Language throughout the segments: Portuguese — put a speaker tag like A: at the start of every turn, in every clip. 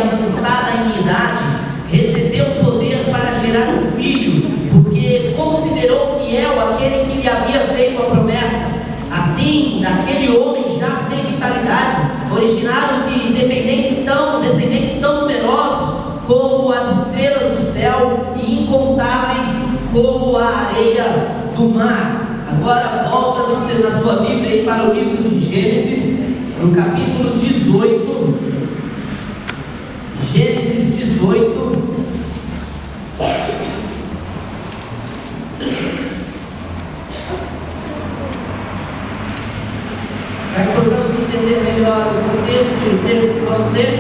A: avançada em idade, recebeu poder para gerar um filho, porque considerou fiel aquele que lhe havia feito a promessa. Assim, daquele homem já sem vitalidade, originaram-se descendentes tão numerosos como as estrelas do céu e incontáveis como a areia do mar. Agora volta na sua Bíblia aí para o livro de Gênesis, no capítulo 18. Gênesis 18. Para que possamos entender melhor o texto que vamos ler,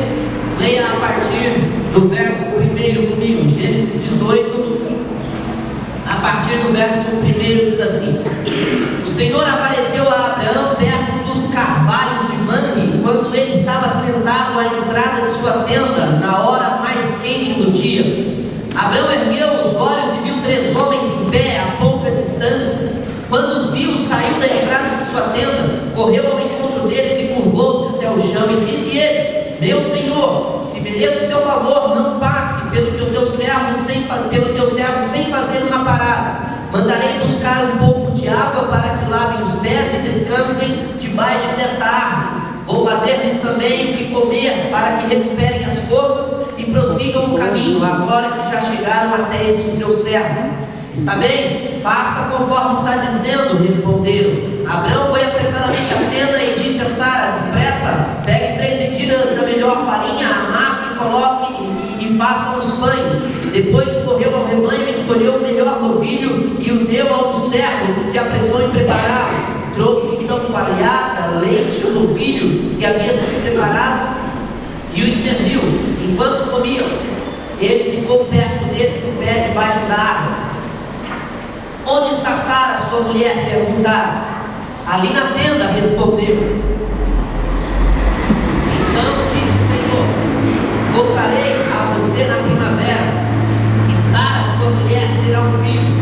A: leia a partir do verso 1 comigo. Gênesis 18, a partir do verso 1 diz assim: O Senhor apareceu a Abraão perto dos carvalhos de Mamre, quando ele estava sentado à entrada de sua tenda, na hora mais quente do dia. Abraão ergueu os olhos e viu 3 homens em pé a pouca distância. Quando os viu, saiu da entrada de sua tenda, correu ao encontro deles e curvou-se até o chão e disse ele: Meu Senhor, se mereço o seu favor, não passe pelo teu servo sem fazer uma parada. Mandarei buscar um pouco de água para que lavem os pés e descansem debaixo desta árvore. Vou fazer-lhes também o que comer, para que recuperem as forças e prossigam o caminho, agora que já chegaram até este seu servo. Está bem? Faça conforme está dizendo, responderam. Abraão foi apressadamente à tenda e disse a Sara: Depressa, pegue 3 medidas da melhor farinha, amasse e coloque e faça os pães. Depois correu ao rebanho e escolheu o melhor novilho e o deu ao servo, que se apressou em prepará-lo. Trouxe então palhada, leite e o novilho que havia sido preparado e os serviu. Enquanto comiam, ele ficou perto deles em pé debaixo da árvore. Onde está Sara, sua mulher? Perguntaram. Ali na tenda, respondeu. Então disse o Senhor: Voltarei a você na primavera, e Sara, sua mulher, terá um filho.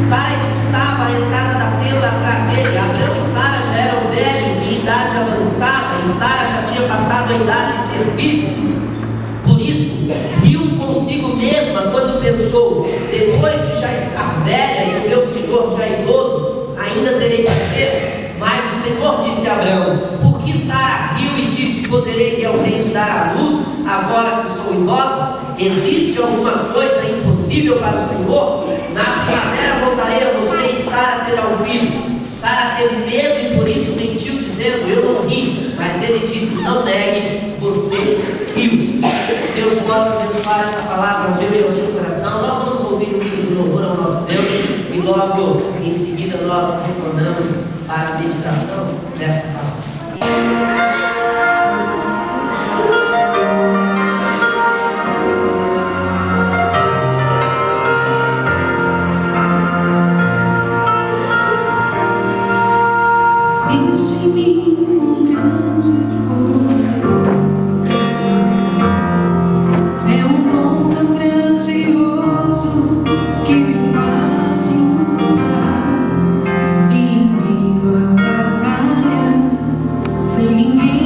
A: Sara escutava a entrada da tenda atrás dele. Abraão e Sara já eram velhos em idade avançada, e Sara já tinha passado a idade de ter filhos. Por isso, riu consigo mesma quando pensou: depois de já estar velha e o meu senhor já idoso, ainda terei prazer. Mas o Senhor disse a Abraão: por que Sara riu e disse: poderei realmente dar à luz agora que sou idosa? Existe alguma coisa impossível para o Senhor? Na primavera voltarei a você e Sara terá um filho. Sara teve medo e por isso mentiu, dizendo: eu não ri. Mas ele disse: não negue, você riu. Deus possa abençoar essa palavra ao meu e ao seu coração. Nós vamos ouvir um hino de louvor ao nosso Deus e logo em seguida nós retornamos para a meditação desta palavra.
B: Ninguém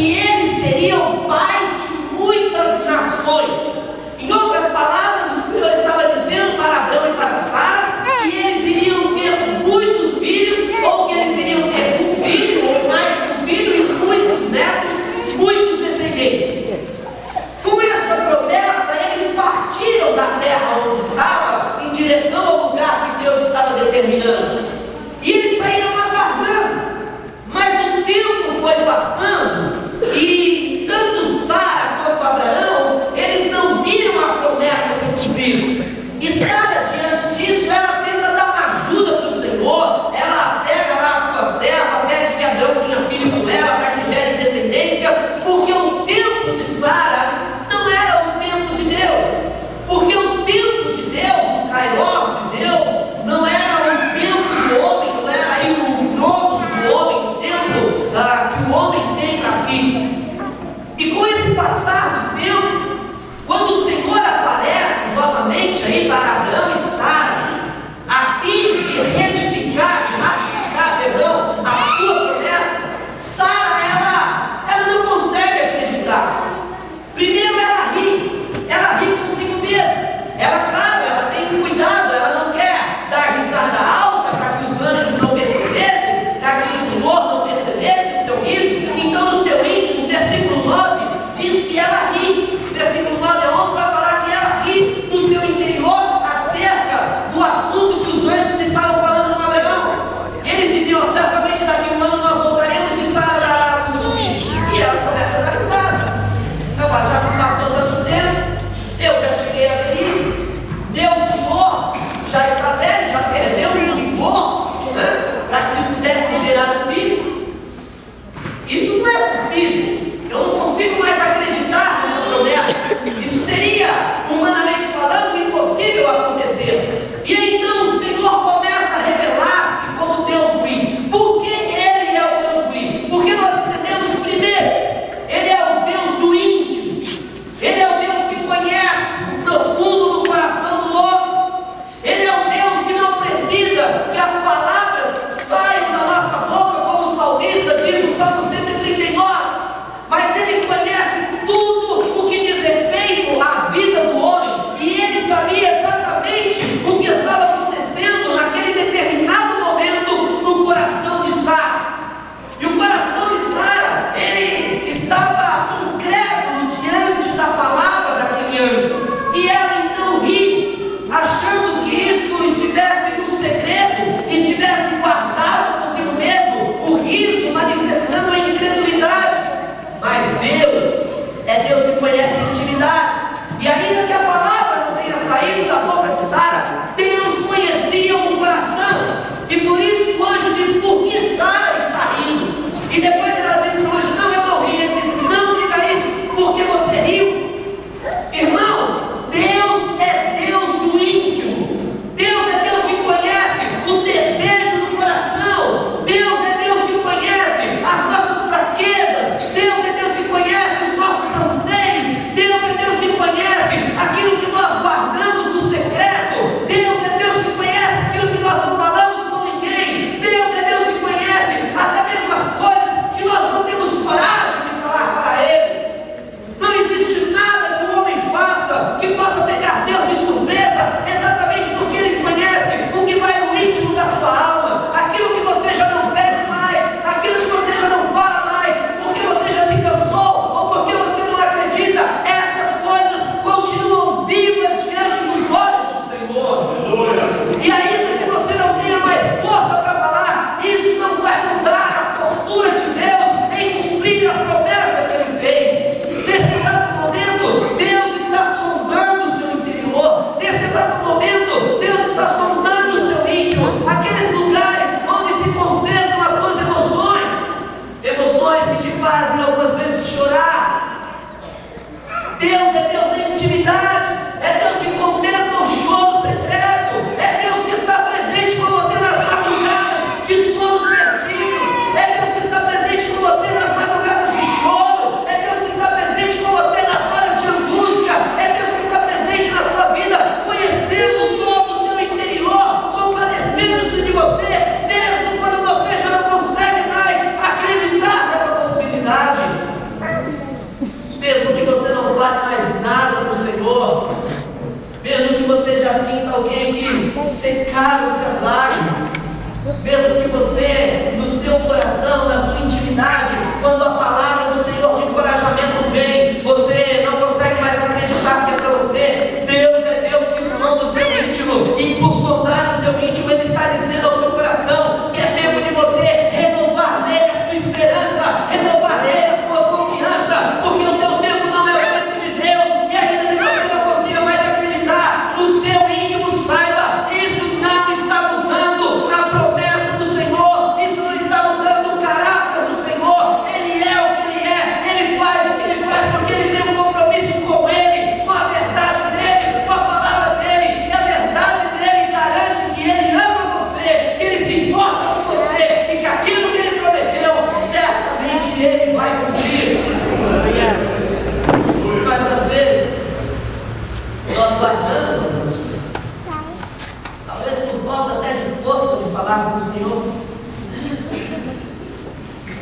A: que eles seriam pais de muitas nações. Em outras palavras, o Senhor estava dizendo para Abraão e para Sara que eles iriam ter muitos filhos, ou que eles iriam ter um filho, ou mais que um filho, e muitos netos, muitos descendentes. Com esta promessa, eles partiram da terra onde estava, em direção ao lugar que Deus estava determinando. E eles saíram aguardando. Mas o tempo foi passando, e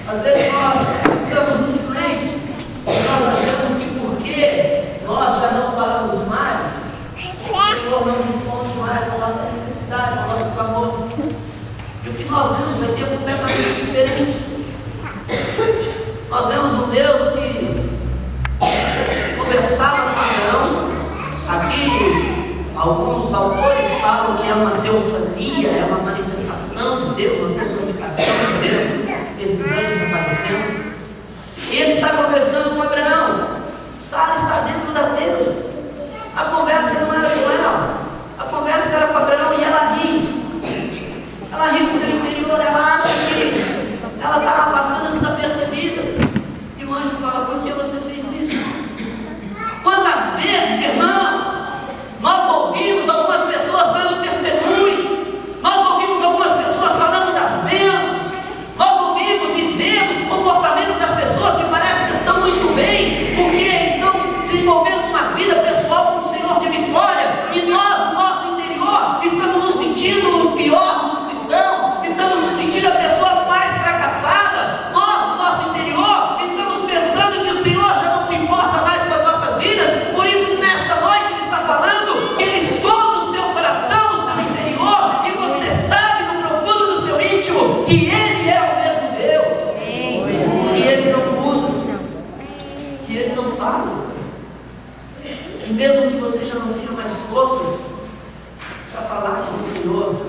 A: Às vezes nós ficamos no silêncio, nós achamos que porque nós já não falamos mais, o Senhor não responde mais à nossa necessidade, ao nosso clamor. E o que nós vemos aqui é completamente diferente. Nós vemos um Deus que conversava com Abraão. Aqui, alguns autores falam que é uma teofania, é uma manifestação de Deus, uma personificação de Deus, esses anjos aparecendo. E ele está conversando com Abraão. Sara está dentro da tenda. A conversa não era com ela, a conversa era com Abraão e ela ri. Ela ri no seu interior, ela acha que ela estava passando desapercebida. E o anjo fala: por que você fez isso? Quantas vezes, irmãos, nós ouvimos algumas pessoas dando testemunho, nós ouvimos algumas pessoas falando das bênçãos, nós ouvimos e vemos o comportamento das pessoas que parece que estão muito bem, porque estão desenvolvendo uma vida pessoal com o Senhor de vitória, e nós, no nosso interior, estamos nos sentindo o pior dos cristãos, estamos nos sentindo a pessoa mais fracassada. Nós, no nosso interior, estamos pensando que o Senhor já não se importa mais com as nossas vidas. Por isso, nesta noite, Ele está falando que Ele sonda o seu coração, o seu interior, e você sabe no profundo do seu íntimo que Ele é o mesmo Deus, que Ele não muda, que Ele não fala. E mesmo que você já não tenha mais forças para falar com o Senhor,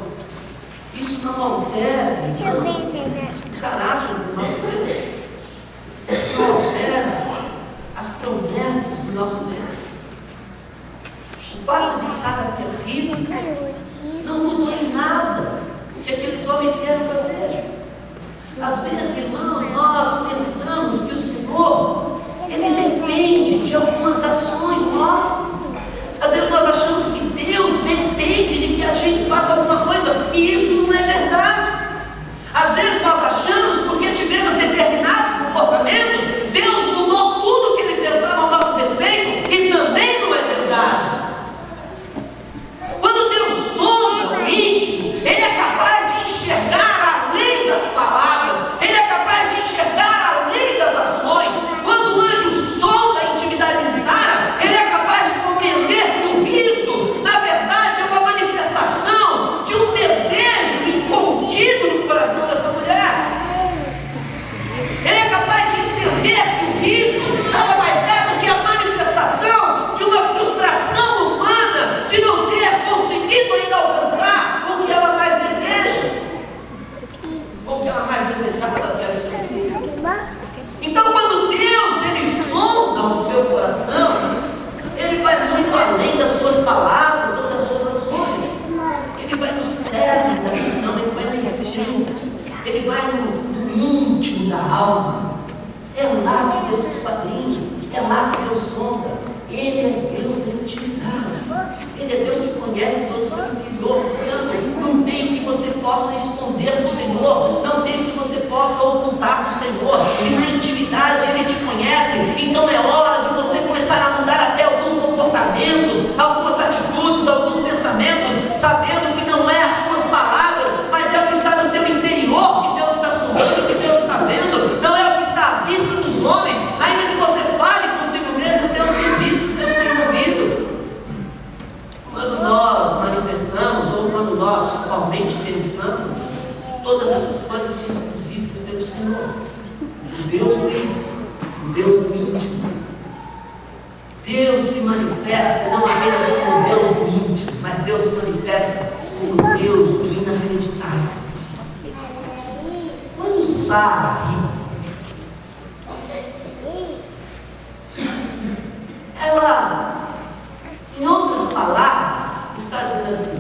A: isso não altera o caráter do nosso Deus. Isso não altera as promessas do nosso Deus. O fato de Sara ter rido não mudou em nada o que aqueles homens vieram fazer. Às vezes, irmãos, nós pensamos que o Senhor, Ele depende de algumas ações nossas. Às vezes nós achamos que Deus depende de que a gente faça alguma coisa, e isso não é verdade. Às vezes nós achamos, porque tivemos determinados comportamentos, Deus mudou tudo o que Ele pensava ao nosso respeito, e também não é verdade. Quando Deus sonda o íntimo, Ele é capaz de enxergar além das palavras, Ele é capaz de enxergar além das ações. Quando o anjo sonda a intimidade de Sara, ele é capaz de compreender que o riso, na verdade, é uma manifestação de um desejo incontido no coração dessa mulher. Ele é capaz de entender que o riso nada mais é do que a manifestação de uma frustração humana de não ter conseguido ainda alcançar o que ela mais deseja. O que ela mais desejava, que era o seu filho. Então, quando Deus Ele sonda o seu coração, Ele vai muito além das suas palavras ou das suas ações. Ele vai no cerne da questão, Ele vai na essência, Ele vai no íntimo da alma. É lá que Deus esquadrinha, é lá que Deus sonda. Ele é Deus da intimidade, Ele é Deus que conhece todo o seu interior. Portanto, não tem o que você possa esconder do Senhor, não tem o que você possa ocultar do Senhor. Se na intimidade Ele te conhece, então é hora de você começar a mudar até alguns comportamentos, algumas atitudes, alguns pensamentos, sabendo que não é as suas palavras, mas é o que está no teu interior, que Deus está sondando, que Deus está vendo. Não é o que está à vista dos homens, ainda que você fale consigo mesmo, Deus tem visto, Deus tem ouvido. Quando nós manifestamos, ou quando nós somente pensamos, todas essas coisas têm sido vistas pelo Senhor. O Deus vivo, o Deus do íntimo. Deus se manifesta não apenas como Deus do íntimo, mas Deus se manifesta como Deus do inacreditável. Quando Sara ri, ela, em outras palavras, está dizendo assim: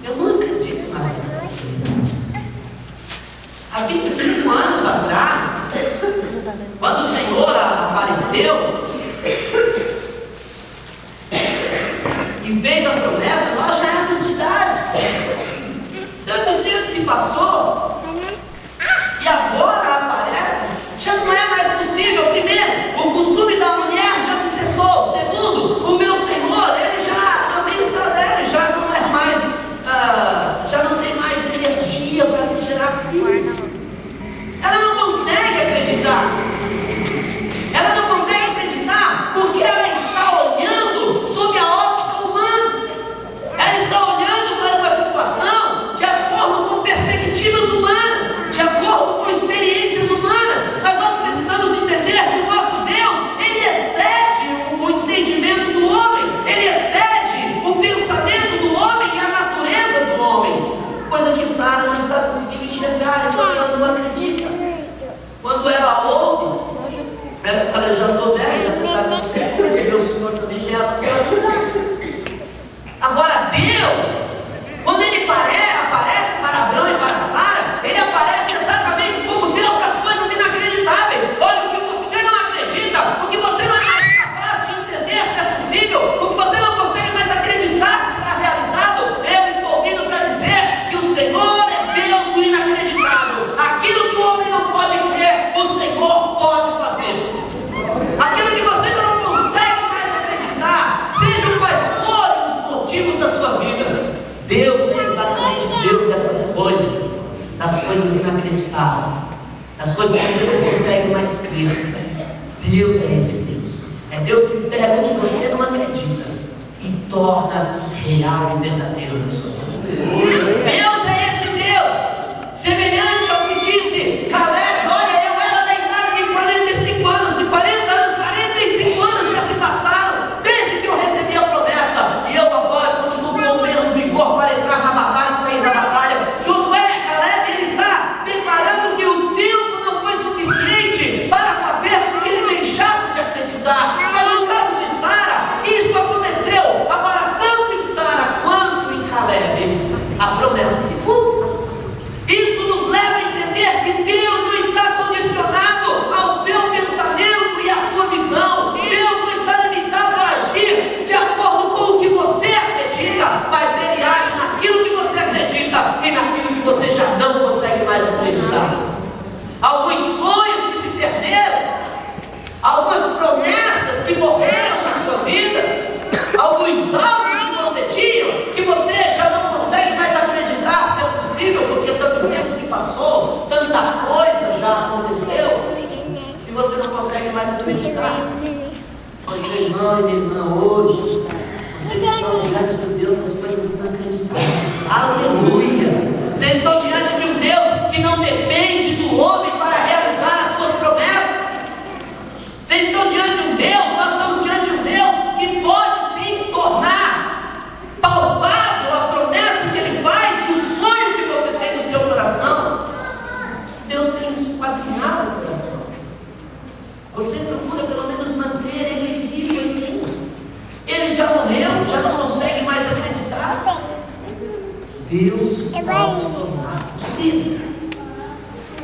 A: eu não acredito na responsabilidade. Há 25 anos atrás, quando o Senhor apareceu e fez a promessa, nós já éramos de idade. Tanto tempo se passou, e agora aparece, já não é mais possível. Primeiro, o costume da mulher já se cessou. Segundo, o meu Senhor, Ele já também está velho, já não é mais, já não tem mais energia para se gerar filhos. Ela não Fala, eu já sou velho, já você sabe que é, porque meu senhor também já é avançado. Agora, Deus, quando Ele aparece para Abraão e para Sara, Ele aparece exatamente como Deus das coisas inacreditáveis. Olha, o que você não acredita, o que você não é mais capaz de entender se é possível, o que você não consegue mais acreditar que será realizado, eu estou ouvindo para dizer que o Senhor é Deus do inacreditável. Aquilo que o homem não pode crer, o Senhor pode fazer. Aquilo que você não consegue mais acreditar, sejam quais forem os motivos da sua vida, Deus é exatamente Deus dessas coisas, das coisas inacreditáveis, das coisas que você não consegue mais crer. Deus é esse Deus. É Deus que pega o que você não acredita e torna real e verdadeiro na sua vida. Deus é esse Deus, semelhante ao que disse Caleb: olha, eu era da idade de 45 anos, de 40 anos, 45 anos já se passaram, desde que eu recebi a promessa, e eu agora continuo com o mesmo vigor para entrar na batalha e sair da batalha. Josué, Caleb, ele está declarando que o tempo não foi suficiente para fazer com que ele deixasse de acreditar. Mas no caso de Sara, isso aconteceu. Agora, tanto em Sara quanto em Caleb, a promessa se cumpre. Isso nos leva a entender que Deus não está condicionado ao seu pensamento e à sua visão. Deus não está limitado a agir de acordo com o que você acredita, mas Ele age naquilo que você acredita e naquilo que você já não consegue mais acreditar. Alguns sonhos que se perderam, algumas promessas que morreram na sua vida, alguns alvos que você tinha, que você já não consegue mais acreditar ser possível, porque tanto tempo se passou, tanta coisa já aconteceu, e você não consegue mais acreditar. Olha, meu irmão e minha irmã, hoje vocês estão diante de Deus das coisas inacreditáveis. Aleluia! Vocês estão diante de um Deus que não depende do homem para realizar as suas promessas. Vocês estão diante de um Deus, nós estamos diante de um Deus que pode sim tornar palpável a promessa que Ele faz e o sonho que você tem no seu coração. Deus tem esquadrinhado o coração. Você procura pelo menos manter Ele vivo em tudo. Ele já morreu, já não consegue mais acreditar. Deus pode tornar possível.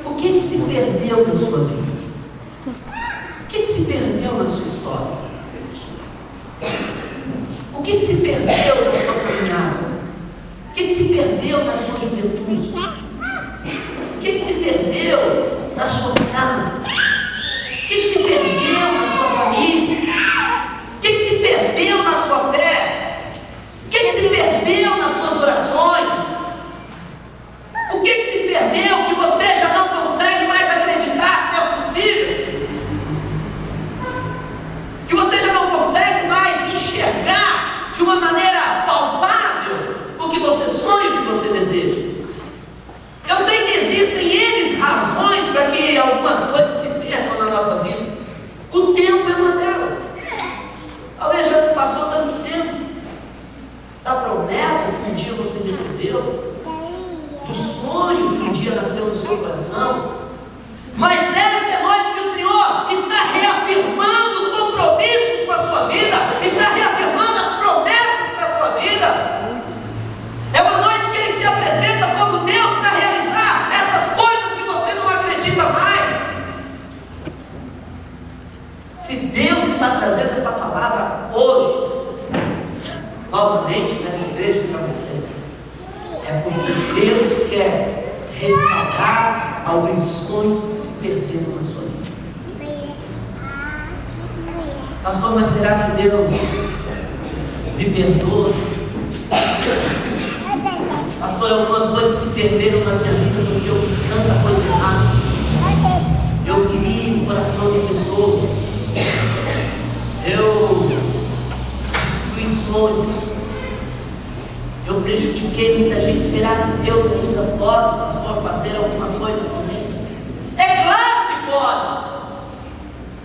A: O que se perdeu na sua vida? O que se perdeu na sua história? O que se perdeu na sua caminhada? O que se perdeu na sua juventude? O que se perdeu na sua casa? O que se perdeu na sua família? O que se perdeu na sua fé? O que se perdeu nas suas orações? O que se perdeu que você já não consegue mais acreditar ser possível? Que você já não consegue mais enxergar de uma maneira palpável o que você sonha, o que você deseja? Eu sei que existem N razões para que algumas coisas se percam na nossa vida. O tempo é uma delas. Talvez já se passou tanto tempo da promessa que um dia você recebeu, do sonho que um dia nasceu no seu coração. Mas essa é a noite que o Senhor está reafirmando compromissos com a sua vida, está reafirmando as promessas para a sua vida. É uma noite que Ele se apresenta como Deus para realizar essas coisas que você não acredita mais. Se Deus está trazendo essa palavra hoje, novamente nessa igreja para você, é porque Deus quer restaurar alguns sonhos que se perderam na sua vida. Pastor, mas será que Deus me perdoa? Pastor, algumas coisas se perderam na minha vida porque eu fiz tanta coisa errada. Eu feri o coração de pessoas. Eu destruí sonhos. Eu prejudiquei muita gente. Será que Deus ainda pode, pastor, fazer alguma coisa por mim? É claro que pode.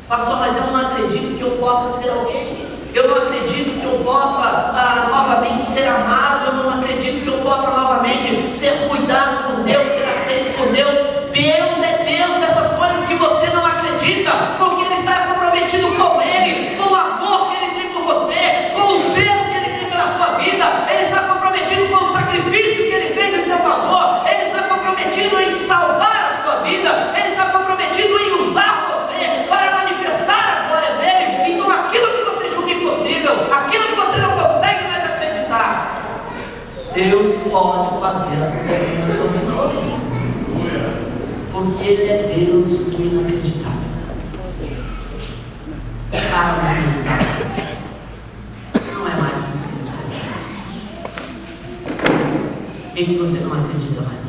A: Pastor, mas eu não acredito que eu possa ser alguém. Eu não acredito que eu possa novamente ser amado. Eu não acredito que eu possa novamente ser cuidado por Deus, ser aceito por Deus. Deus é Deus dessas coisas que você não acredita, porque Ele está Ele é Deus do inacreditável. Sara não acreditava mais. Não é mais possível ser. Por que você não acredita mais?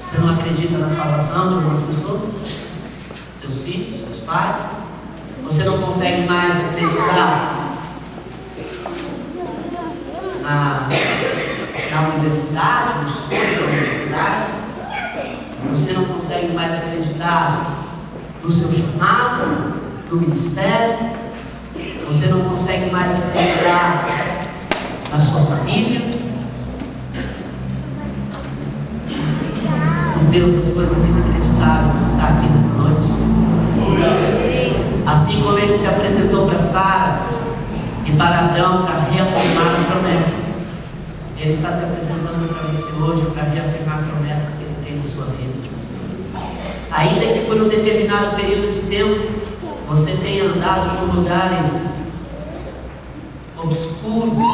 A: Você não acredita na salvação de algumas pessoas? Seus filhos, seus pais? Você não consegue mais acreditar na universidade, no sonho da universidade? Você não consegue mais acreditar no seu chamado, no ministério? Você não consegue mais acreditar na sua família? O Deus das coisas inacreditáveis está aqui nessa noite. Assim como ele se apresentou para Sara e para Abraão para reafirmar a promessa, ele está se apresentando para você hoje para reafirmar promessas que ele tem na sua vida. Ainda que por um determinado período de tempo você tenha andado por lugares obscuros,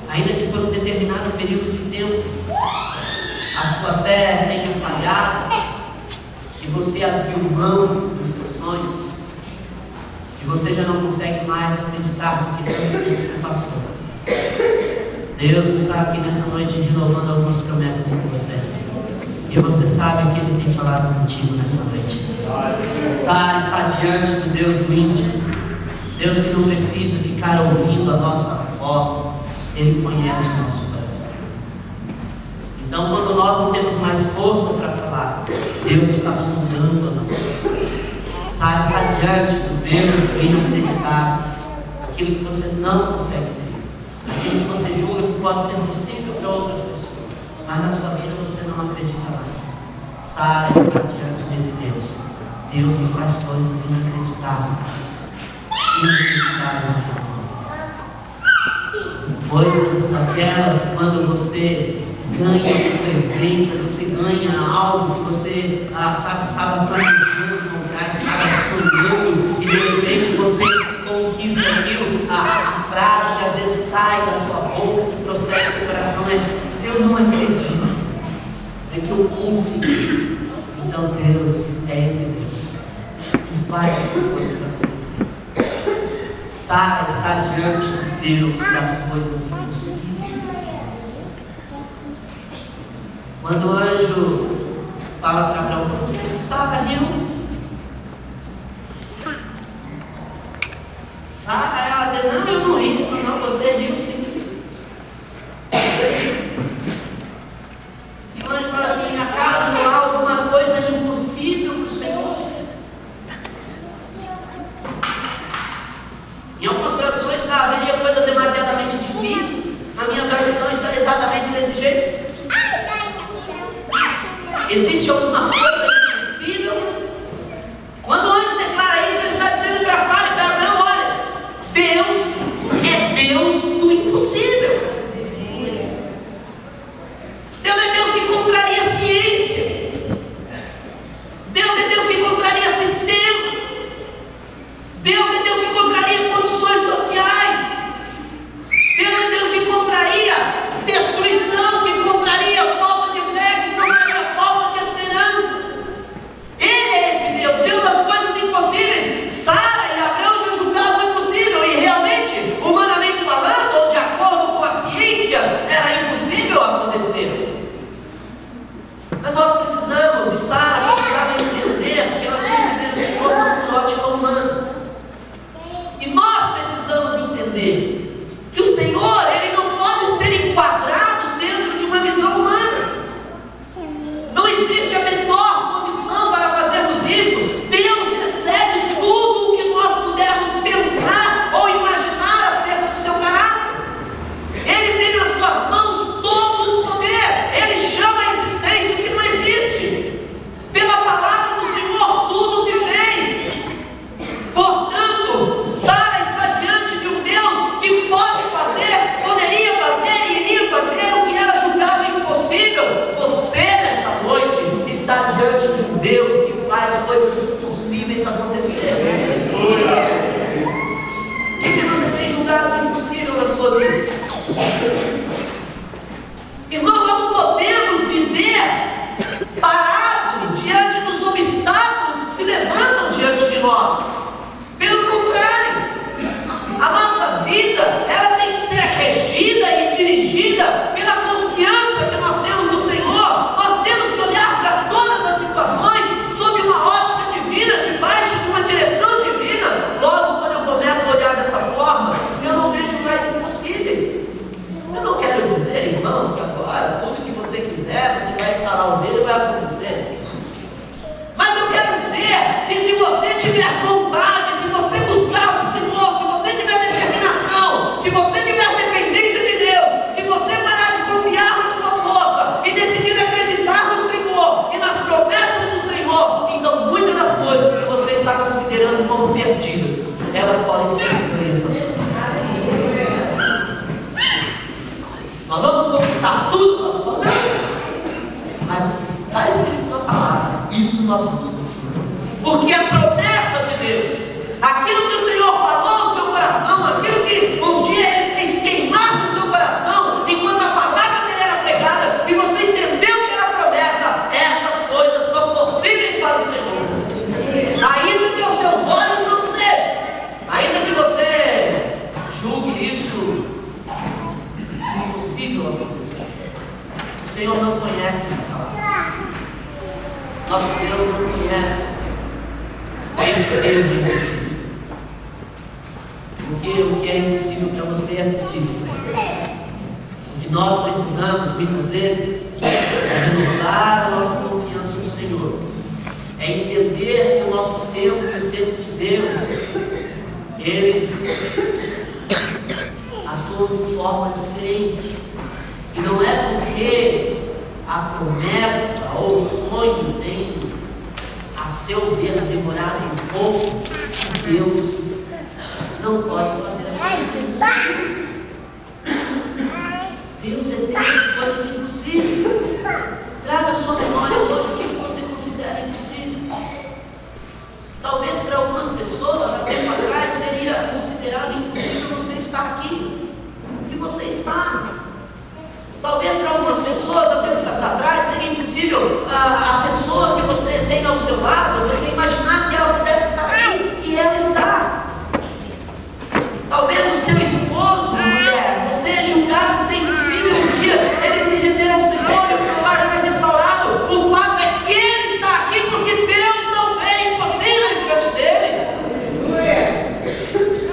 A: ainda que por um determinado período de tempo a sua fé tenha falhado e você abriu mão dos seus sonhos e você já não consegue mais acreditar no que tanto tempo você passou, Deus está aqui nessa noite renovando algumas promessas com você. E você sabe o que Ele tem falado contigo nessa noite. Sara está diante do Deus do íntimo, Deus que não precisa ficar ouvindo a nossa voz, Ele conhece o nosso coração. Então, quando nós não temos mais força para falar, Deus está sondando a nossa vida. Sara está diante do Deus do inacreditável, aquilo que você não consegue ter, aquilo que você julga que pode ser possível para outras pessoas, mas na sua vida você não acredita mais. Sara está diante desse Deus. Deus me faz coisas inacreditáveis. Inacreditáveis. Coisas daquela quando você ganha um presente, você ganha algo que você estava planejando comprar, estava sonhando, e de repente você conquista aquilo. A frase que às vezes sai da sua boca, que processa o coração é: eu não acredito, é que eu consegui. Então Deus é esse Deus que faz essas coisas acontecer. Sara está diante de Deus das coisas impossíveis. Quando o anjo fala para Abraão: Sara riu. Sara, ela diz: não, eu não ri. Não, você riu sim. Você riu. E o anjo fala assim: acaso há alguma coisa impossível para o Senhor? Em algumas traduções haveria coisa demasiadamente difícil. Na minha tradução está exatamente desse jeito. Existe alguma coisa impossível? Quando o anjo declara isso, ele está dizendo para Sara e para Abraão: olha, Deus é Deus do impossível. Deus é Deus que contraria a ciência. Deus é Deus que contraria sistema. Deus é Deus que contraria condições sociais. Deus é Deus que contraria destruição, que contraria falta de fé, que contraria falta de esperança. Ele é esse Deus, Deus das coisas impossíveis. Sara e Abraão já julgavam impossível, e realmente, humanamente falando, ou de acordo com a ciência, era impossível acontecer. Mas nós precisamos, e Sara precisava entender, porque ela tinha que ter o Senhor por ótica humana. E nós precisamos entender que o Senhor, Ele não pode ser enquadrado dentro de uma visão humana. Não existe a menor condição para fazermos isso. Deus recebe tudo o que nós pudermos pensar ou imaginar acerca do seu caráter. Ele tem nas suas mãos todo o poder. Ele chama a existência o que não existe. Pela palavra do Senhor tudo se fez. Portanto, Sara está diante de um Deus que pode fazer, poderia fazer e iria fazer o que ela julgava impossível. Você nessa noite está diante de um Deus que faz coisas impossíveis acontecerem. O que você tem julgado impossível na sua vida? Irmão, nós não podemos viver parados
B: como perdidas, elas podem ser ganhas na sua vida. Nós vamos conquistar tudo, nós vamos, mas o que está escrito na palavra, isso nós vamos conquistar. Porque a promessa de Deus, aquilo que o Senhor falou no seu coração, aquilo que um dia Ele fez queimar no seu coração, enquanto a palavra dele era pregada, e você entendeu que era promessa, essas coisas são possíveis para o Senhor. Ainda que aos seus olhos não sejam, ainda que você julgue isso impossível acontecer, o Senhor não conhece essa palavra. Nosso Deus não conhece esse Deus do impossível. Porque o que é impossível para você é possível. O que nós precisamos, muitas vezes, é renovar a nossa confiança no Senhor. É entender que o nosso tempo e o tempo de Deus, eles atuam de forma diferente. E não é porque a promessa ou o sonho tem, a seu ver, demorado um pouco, que Deus não pode fazer acontecer isso. Deus é Deus das coisas impossíveis. Traga à sua memória hoje o que você considera impossível. Talvez para algumas pessoas, há tempo atrás, seria considerado impossível você estar aqui. E você está. Talvez para algumas pessoas, há tempo atrás, seria impossível a pessoa que você tem ao seu lado, você imaginar que ela pudesse estar aqui. E ela está. Talvez o seu esposo, mulher, você julgasse ser impossível um dia ele se render ao Senhor e o seu lar ser restaurado. O fato é que ele está aqui porque Deus não vê impossíveis diante dele.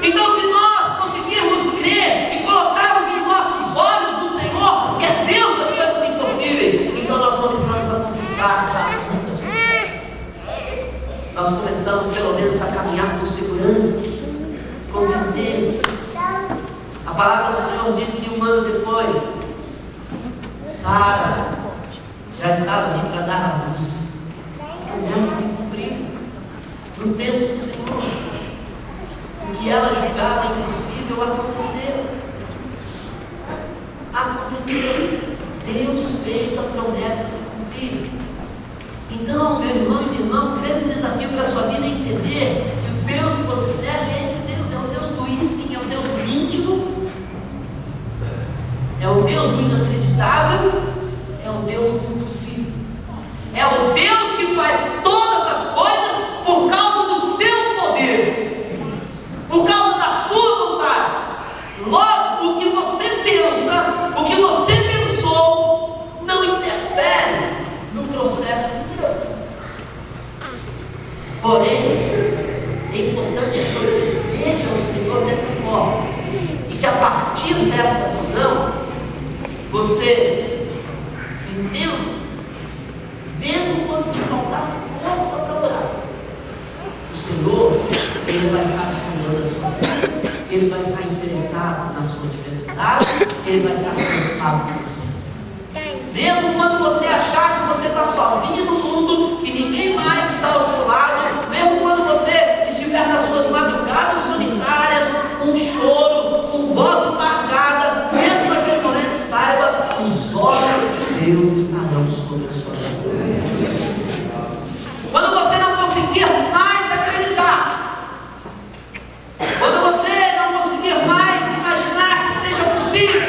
B: Então, se nós conseguirmos crer e colocarmos os nossos olhos no Senhor, que é Deus das coisas impossíveis, então nós começamos a conquistar já muitas coisas. Nós começamos pelo menos a caminhar com segurança, com certeza. A palavra do Senhor diz que um ano depois, Sara já estava ali para dar a luz. Começa a se cumprir no tempo do Senhor. O que ela julgava impossível aconteceu. Aconteceu. Deus fez a promessa se cumprir. Então, meu irmão e minha irmã, um grande desafio para a sua vida é entender que o Deus que você serve é esse Deus, é o Deus do sim, é o Deus do íntimo, é o Deus do inacreditável, é o Deus do impossível, é o Deus que faz todas as coisas por causa do seu poder, por causa da sua vontade. Logo, o que você pensa, o que você pensou, não interfere no processo de Deus. Porém, é importante que você veja o Senhor dessa forma e que a partir dessa visão você entenda, mesmo quando te faltar força para orar, o Senhor, Ele vai estar sondando a sua vida, Ele vai estar interessado na sua diversidade, Ele vai estar preocupado com você. Mesmo quando você achar que você está sozinho no mundo, que ninguém mais está ao seu lado, mesmo quando você estiver nas suas madrugadas solitárias, com choro, com voz embargada, mesmo naquele momento, saiba, os olhos de Deus estarão sobre a sua vida. Quando você não conseguir mais acreditar, quando você não conseguir mais imaginar que seja possível,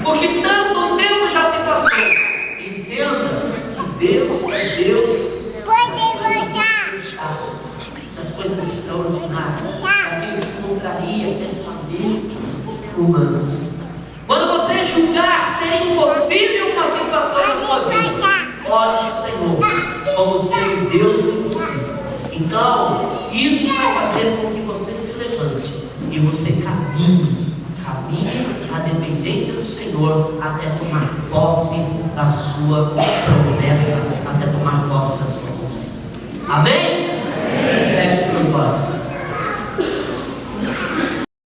B: porque tanto tempo já se passou, entenda que Deus é Deus das coisas extraordinárias, daquilo que contraria pensamentos humanos. Quando você julgar ser impossível uma situação na sua vida, olhe para o Senhor como sendo Deus do impossível. Então, isso vai fazer com que você se levante e você caminhe na dependência do Senhor até tomar posse da sua promessa, até tomar posse da sua conquista. Amém?